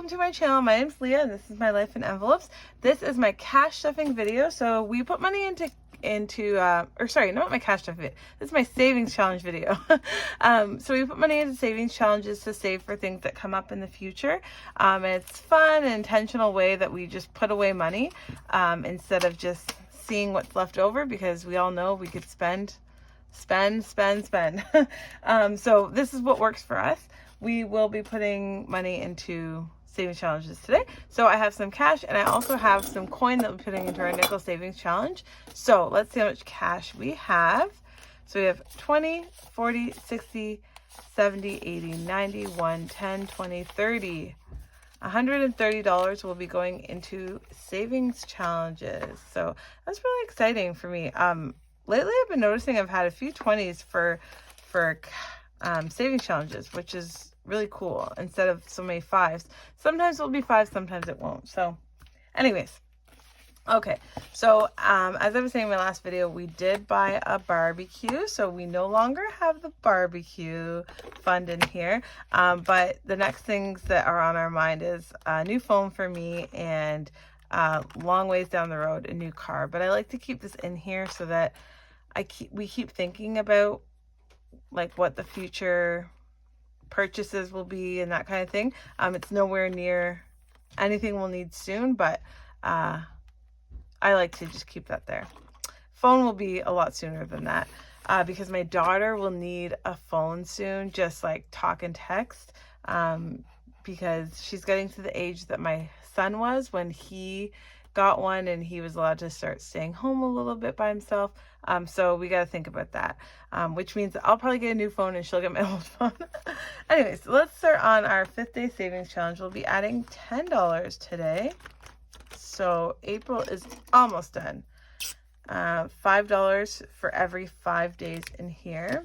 welcome to my channel. My name's Leah and this is my life in envelopes. This is my cash stuffing video. So we put money or sorry, not my cash stuffing. This is my savings challenge video. So we put money into savings challenges to save for things that come up in the future. It's fun and intentional way that we just put away money instead of just seeing what's left over, because we all know we could spend. So this is what works for us. We will be putting money into savings challenges today. So I have some cash and I also have some coin that we're putting into our nickel savings challenge. So let's see how much cash we have. So we have 20, 40, 60, 70, 80, 90, 1, 10, 20, 30. $130 will be going into savings challenges. So that's really exciting for me. Lately I've been noticing I've had a few 20s for savings challenges, which is really cool, instead of so many 5s. Sometimes it'll be 5, sometimes it won't. So anyways, okay, so as I was saying in my last video, we did buy a barbecue, so we no longer have the barbecue fund in here, but the next things that are on our mind is a new phone for me, and long ways down the road a new car. But I like to keep this in here so that we keep thinking about like what the future purchases will be and that kind of thing. It's nowhere near anything we'll need soon, but I like to just keep that there. Phone will be a lot sooner than that, because my daughter will need a phone soon, just like talk and text, because she's getting to the age that my son was when he got one, and he was allowed to start staying home a little bit by himself. So we got to think about that, which means I'll probably get a new phone and she'll get my old phone. Anyways, let's start on our 5th day savings challenge. We'll be adding $10 today. So April is almost done. $5 for every 5 days in here.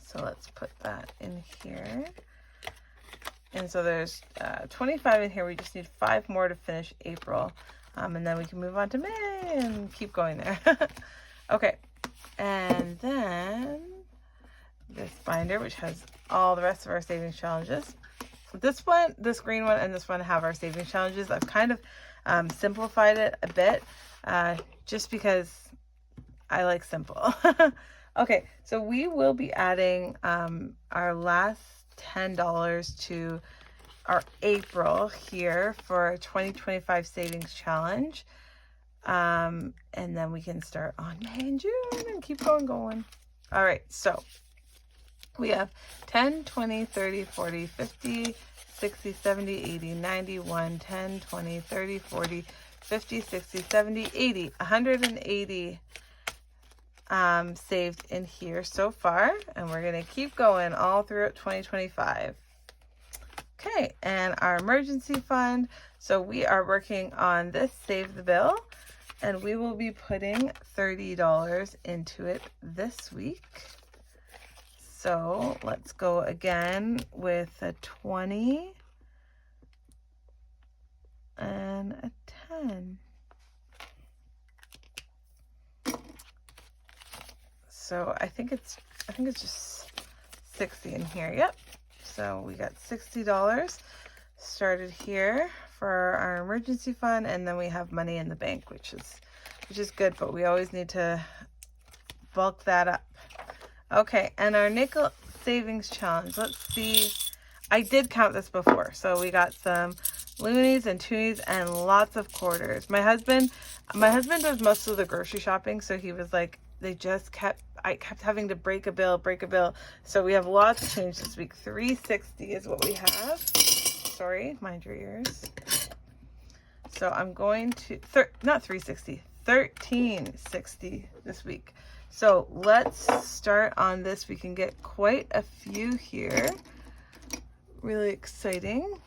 So let's put that in here. And so there's 25 in here. We just need 5 more to finish April. And then we can move on to May and keep going there. Okay. And then this binder, which has all the rest of our savings challenges. So this one, this green one, and this one have our savings challenges. I've kind of simplified it a bit, just because I like simple. Okay. So we will be adding our last $10 to our April here for our 2025 savings challenge, and then we can start on May and June and keep going. All right, so we have 10, 20, 30, 40, 50, 60, 70, 80, 90, 1, 10, 20, 30, 40, 50, 60, 70, 80, 180 saved in here so far, and we're going to keep going all throughout 2025. Okay, and our emergency fund. So we are working on this Save the Bill, and we will be putting $30 into it this week. So let's go again with a 20 and a 10. So I think it's just 60 in here. Yep. So we got $60 started here for our emergency fund, and then we have money in the bank, which is good, but we always need to bulk that up. Okay, and our nickel savings challenge. Let's see. I did count this before. So we got some loonies and toonies and lots of quarters. My husband does most of the grocery shopping, so he was like, I kept having to break a bill. So we have lots of change this week. 360 is what we have. Sorry, mind your ears. So I'm going to, not 360, 1360 this week. So let's start on this. We can get quite a few here. Really exciting.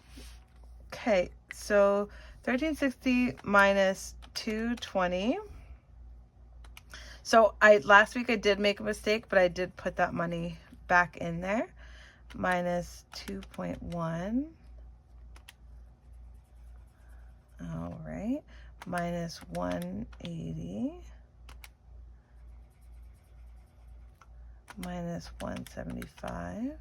Okay, so 1360 minus 220. So last week I did make a mistake, but I did put that money back in there. Minus 2.1. All right. Minus 180. Minus 175.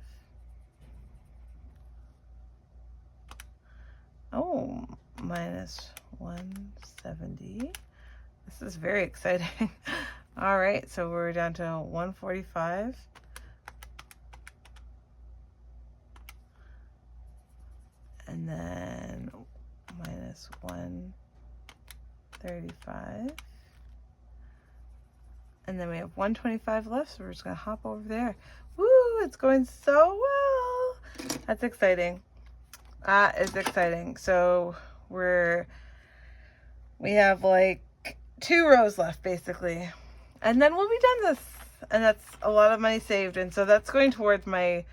Oh, minus 170. This is very exciting. All right, so we're down to 145. And then minus 135. And then we have 125 left, so we're just gonna hop over there. Woo, it's going so well. That's exciting. That is exciting. So we have like 2 rows left basically. And then we'll be done this. And that's a lot of money saved. And so that's going towards my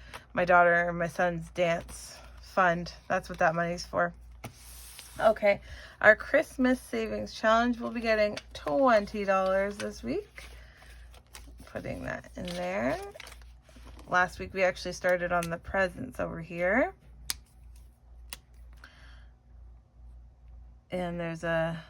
daughter and my son's dance fund. That's what that money's for. Okay, our Christmas savings challenge will be getting $20 this week. Putting that in there. Last week we actually started on the presents over here. And there's a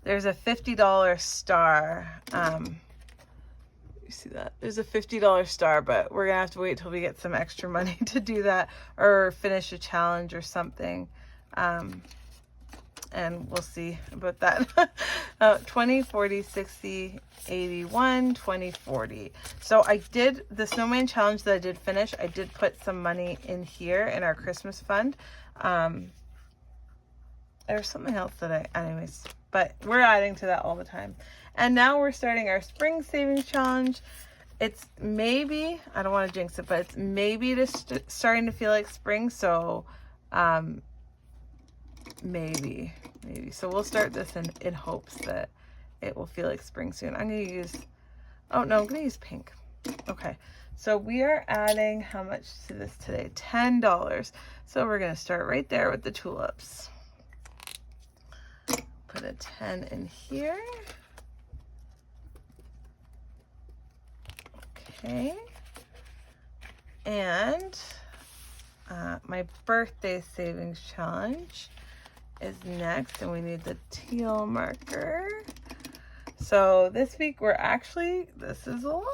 $50 star. You see that? There's a $50 star, but we're gonna have to wait till we get some extra money to do that or finish a challenge or something. And we'll see about that. 20, 40, 60, 81, 20, 40. So I did the snowman challenge that I did finish. I did put some money in here in our Christmas fund. There's something else that anyways, but we're adding to that all the time. And now we're starting our spring savings challenge. It's maybe, I don't want to jinx it, but it's maybe just starting to feel like spring. So, maybe. So we'll start this in hopes that it will feel like spring soon. I'm going to use, I'm going to use pink. Okay. So we are adding how much to this today? $10. So we're going to start right there with the tulips. Put a 10 in here. Okay. And my birthday savings challenge is next, and we need the teal marker. So this week we're actually, this is a lot,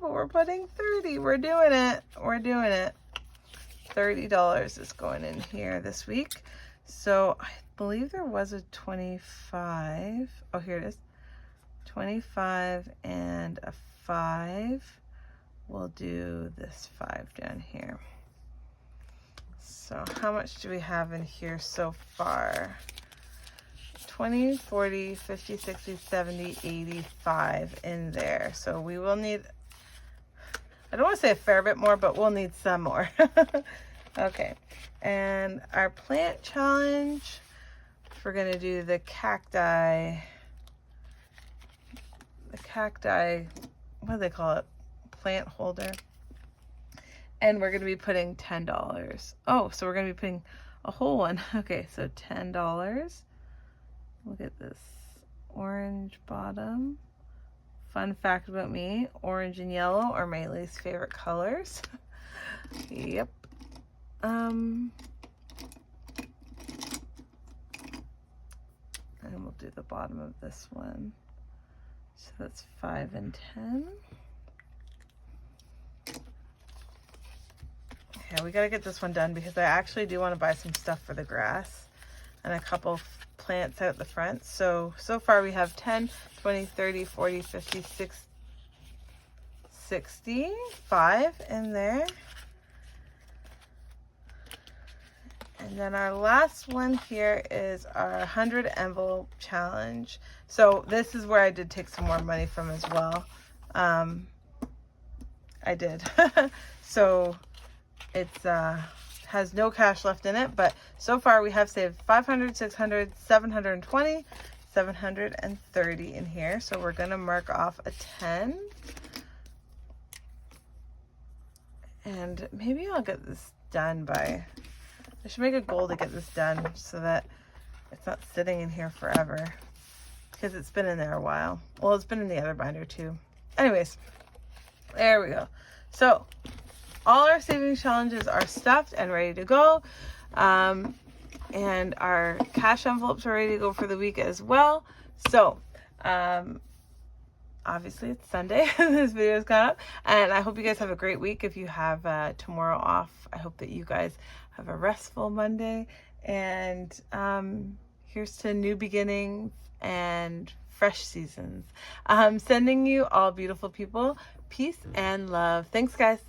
but we're putting 30. We're doing it. $30 is going in here this week. So I believe there was a 25. Oh, here it is. 25 and a 5. We'll do this 5 down here. So how much do we have in here so far? 20, 40, 50, 60, 70, 85 in there. So we will need, I don't want to say a fair bit more, but we'll need some more. Okay. And our plant challenge, we're going to do the cacti, what do they call it? Plant holder. And we're going to be putting $10. Oh, so we're going to be putting a whole one. Okay, so $10. Look at this orange bottom. Fun fact about me, orange and yellow are my least favorite colors. Yep. And we'll do the bottom of this one. So that's 5 and 10. Okay, we gotta get this one done because I actually do want to buy some stuff for the grass and a couple plants out the front. So far we have 10, 20, 30, 40, 50, 60, 5 in there. And then our last one here is our 100 envelope challenge. So this is where I did take some more money from as well. I did. So it's has no cash left in it, but so far we have saved 500, 600, 720, 730 in here. So we're gonna mark off a 10. And maybe I'll get this done by, I should make a goal to get this done so that it's not sitting in here forever, because it's been in there a while. Well, it's been in the other binder too. Anyways, there we go. So all our savings challenges are stuffed and ready to go. And our cash envelopes are ready to go for the week as well. So obviously it's Sunday. This video has gone up, and I hope you guys have a great week. If you have tomorrow off, I hope that you guys have a restful Monday, and here's to new beginnings and fresh seasons. Sending you all beautiful people peace and love. Thanks, guys.